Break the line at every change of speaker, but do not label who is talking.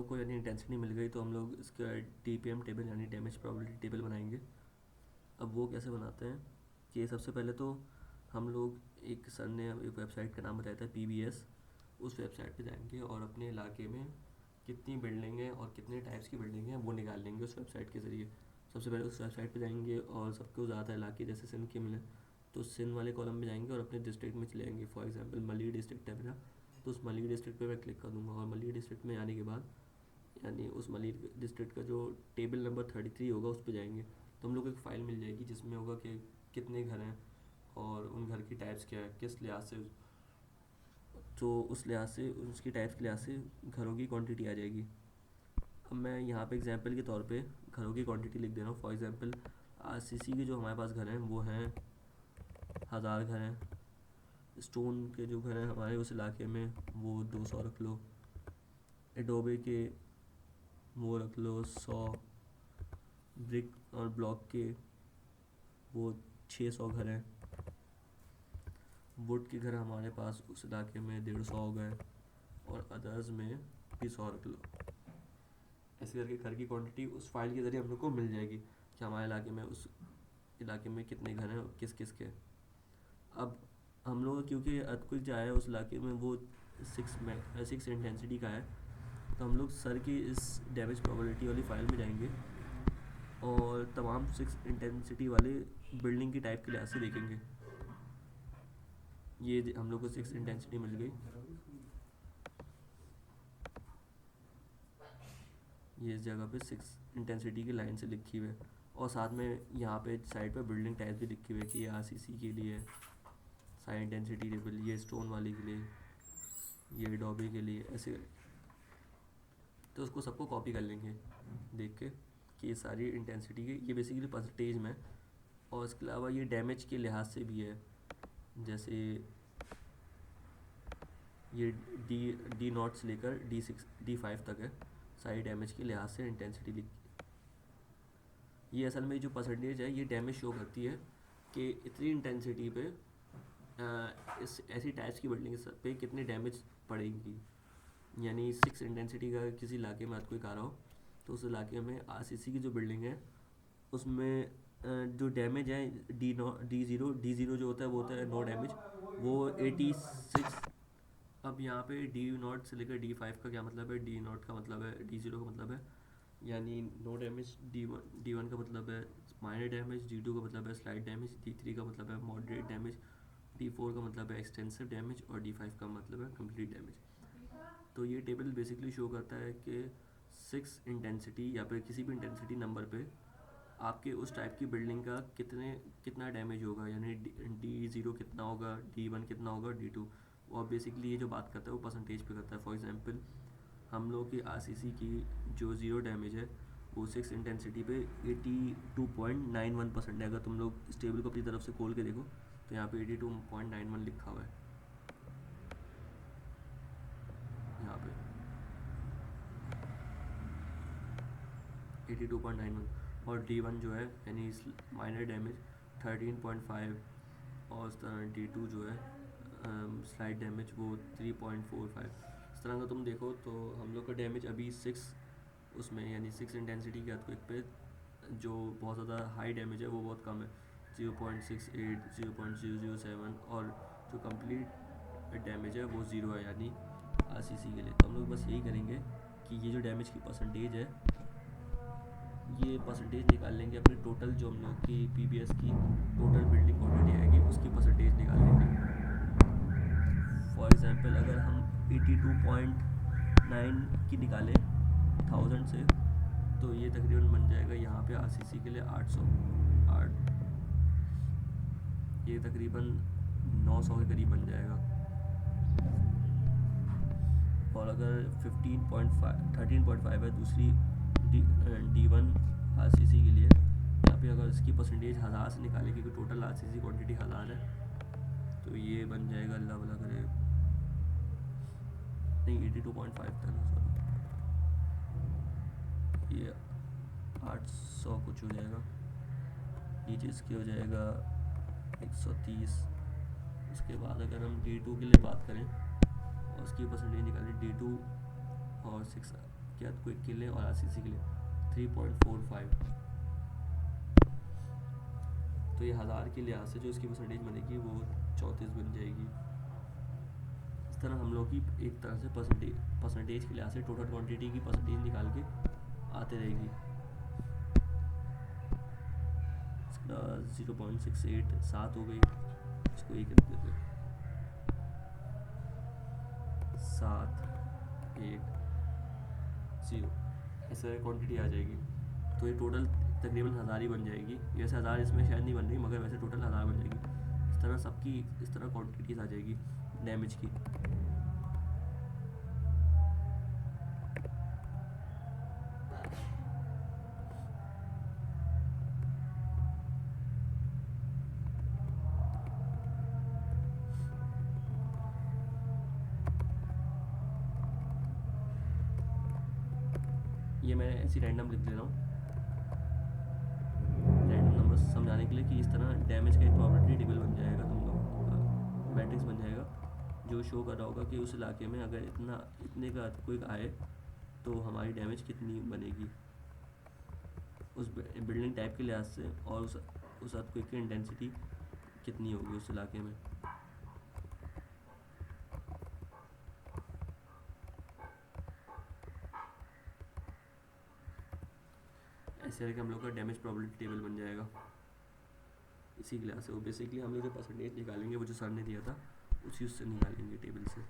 लोग को यानी इंटेंसिटी मिल गई, तो हम लोग इसका DPM टेबल यानी डैमेज प्रोबेबिलिटी टेबल बनाएंगे। अब वो कैसे बनाते हैं कि सबसे पहले तो हम लोग, एक सर ने एक वेबसाइट का नाम बताया था PBS, उस वेबसाइट पे जाएंगे और अपने इलाके में कितनी बिल्डिंग है और कितने टाइप्स की बिल्डिंग है वो निकाल लेंगे उस वेबसाइट के ज़रिए। सबसे पहले उस वेबसाइट पे जाएंगे और सबको ज़्यादा इलाके जैसे सिंध के मिले तो सिंध वाले कॉलम में जाएंगे और अपने डिस्ट्रिक्ट में चले जाएंगे। फॉर एग्जांपल मली डिस्ट्रिक्ट है मेरा, तो उस मली डिस्ट्रिक्ट पे मैं क्लिक कर दूंगा और मली डिस्ट्रिक्ट में आने के बाद यानी उस मली डिस्ट्रिक्ट का जो टेबल नंबर 33 होगा उस पर जाएंगे। तो हम लोग को एक फ़ाइल मिल जाएगी जिसमें होगा कि कितने घर हैं और उन घर की टाइप्स क्या है, किस लिहाज से, तो उस लिहाज से उसकी टाइप्स के लिहाज से घरों की क्वांटिटी आ जाएगी। अब मैं यहाँ पे एग्जांपल के तौर पे घरों की क्वांटिटी लिख दे रहा हूँ। फॉर एग्जांपल RCC के जो हमारे पास घर हैं वो हैं 1000 घर हैं। स्टोन के जो घर हैं हमारे उस इलाके में वो 200 रख लो। एडोबे के वो रख लो 100। ब्रिक और ब्लॉक के वो 600 घर हैं। वुड के घर हमारे पास उस इलाके में 150 हो गए और अदर्स में भी 100 रख लो। ऐसे करके घर की क्वांटिटी उस फाइल के ज़रिए हम लोग को मिल जाएगी कि हमारे इलाके में, उस इलाके में कितने घर हैं और किस किस के। अब हम लोग क्योंकि अर्थक्वेक जो आया है उस इलाके में वो 6 इंटेंसिटी का है, तो हम लोग सर की इस डैमेज प्रोबेबिलिटी वाली फाइल में जाएंगे और तमाम 6 इंटेंसिटी वाले बिल्डिंग की टाइप के लिहाज से देखेंगे। ये हम लोग को 6 इंटेंसिटी मिल गई, ये इस जगह पे 6 इंटेंसिटी की लाइन से लिखी हुई है और साथ में यहाँ पे साइड पे बिल्डिंग टाइप भी लिखी हुई है कि ये RCC के लिए साइड इंटेंसिटी टेबल, ये स्टोन वाले के लिए, ये डॉबी के लिए, ऐसे करके। तो उसको सबको कॉपी कर लेंगे देख के कि ये सारी इंटेंसिटी की, ये बेसिकली परसेंटेज में। और इसके अलावा ये डैमेज के लिहाज से भी है, जैसे ये डी नॉट से लेकर D5 तक है, सारी डैमेज के लिहाज से इंटेंसिटी लिख। ये असल में जो परसेंटेज है ये डैमेज शो करती है कि इतनी इंटेंसिटी पे इस ऐसी टाइप्स की बिल्डिंग पे कितने डैमेज पड़ेगी। यानी 6 इंटेंसिटी का किसी इलाके में अर्थक्वेक आ रहा हो तो उस इलाके में RCC की जो बिल्डिंग है उसमें जो डैमेज है D0 जो होता है वो होता है नो डैमेज, वो 86। अब यहाँ पे D0 से लेकर D5 का क्या मतलब है, D0 का मतलब है, D0 का मतलब है यानी नो डैमेज, D1 का मतलब है माइनर डैमेज, D2 का मतलब है स्लाइट डैमेज, D3 का मतलब है मॉडरेट डैमेज, D4 का मतलब है एक्सटेंसिव डैमेज और D5 का मतलब है कंप्लीट डैमेज। तो ये टेबल बेसिकली शो करता है कि 6 इंटेंसिटी या फिर किसी भी इंटेंसिटी नंबर पे आपके उस टाइप की बिल्डिंग का कितना डैमेज होगा, यानी D0 कितना होगा, D1 कितना होगा, D2। और बेसिकली ये जो बात करता है वो परसेंटेज पे करता है। फॉर एग्जांपल हम लोग की RCC की जो ज़ीरो डैमेज है वो 6 इंटेंसिटी पे 82.91% है। अगर तुम लोग इस टेबल को अपनी तरफ से खोल के देखो तो यहाँ पे 82.91 लिखा हुआ है, यहाँ पे 82.91। और D1 जो है यानी माइनर डैमेज 13.5 और D2 जो है स्लाइड डैमेज वो 3.45। इस तरह का तुम देखो तो हम लोग का डैमेज अभी 6 उसमें यानी 6 इंटेंसिटी के अर्थक्वेक पे जो बहुत ज़्यादा हाई डैमेज है वो बहुत कम है, 0.68, 0.007। और जो कंप्लीट डैमेज है वो 0 है यानी RCC के लिए। तो हम लोग बस यही करेंगे कि ये जो डैमेज की परसेंटेज है ये परसेंटेज निकाल लेंगे अपने टोटल, जो हम लोग की PBS की टोटल बिल्डिंग क्वांटिटी आएगी उसकी परसेंटेज निकाल लेंगे। फॉर एग्जांपल अगर हम 82.9 की निकालें 1000 से तो ये तकरीबन बन जाएगा यहाँ पे RCC के लिए 808, ये तकरीबन 900 के करीब बन जाएगा। और अगर 13.5 है दूसरी D1 RCC के लिए, यहाँ पे अगर इसकी परसेंटेज 1000 से निकालें क्योंकि टोटल RCC क्वांटिटी 1000 है, तो ये बन जाएगा अल्लाह भला करे, नहीं 82.5 था ना, सॉरी, ये 800 कुछ हो जाएगा, ये चीज़ की हो जाएगा 130। उसके बाद अगर हम D2 के लिए बात करें और उसकी परसेंटेज निकालें D2 और 6 के अर्थक्वेक के लिए और आरसीसी के लिए 3.45। तो ये 1000 के लिहाज से जो इसकी परसेंटेज बनेगी वो 34 बन जाएगी। इस तरह हम लोग की एक तरह से परसेंटेज के लिहाज से टोटल क्वांटिटी की परसेंटेज निकाल के आते रहेगी। 0.68 7 हो गई, इसको एक रख देते हैं, 7 1 0, ऐसे क्वांटिटी आ जाएगी। तो ये टोटल तकरीबन 1000 ही बन जाएगी। वैसे 1000 इसमें शायद नहीं बन रही, मगर वैसे टोटल 1000 बन जाएगी। इस तरह सबकी इस तरह क्वांटिटीज आ जाएगी डैमेज की। ये मैं ऐसी रैंडम लिख दे रहा हूँ, रैंडम नंबर्स समझाने के लिए कि इस तरह डैमेज का एक प्रोबेबिलिटी टेबल बन जाएगा, तुम लोग मैट्रिक्स बन जाएगा जो शो कर रहा होगा कि उस इलाके में अगर इतने का अर्थक्वेक आए तो हमारी डैमेज कितनी बनेगी उस बिल्डिंग टाइप के लिहाज से, और उस अर्थक्वेक की इंटेंसिटी कितनी होगी उस इलाके में। ऐसे करके हम लोग का डैमेज प्रोबेबिलिटी टेबल बन जाएगा इसी क्लास से। वो बेसिकली हम लोग जो परसेंटेज निकालेंगे वो जो सर ने दिया था उसी उससे निकालेंगे टेबल से।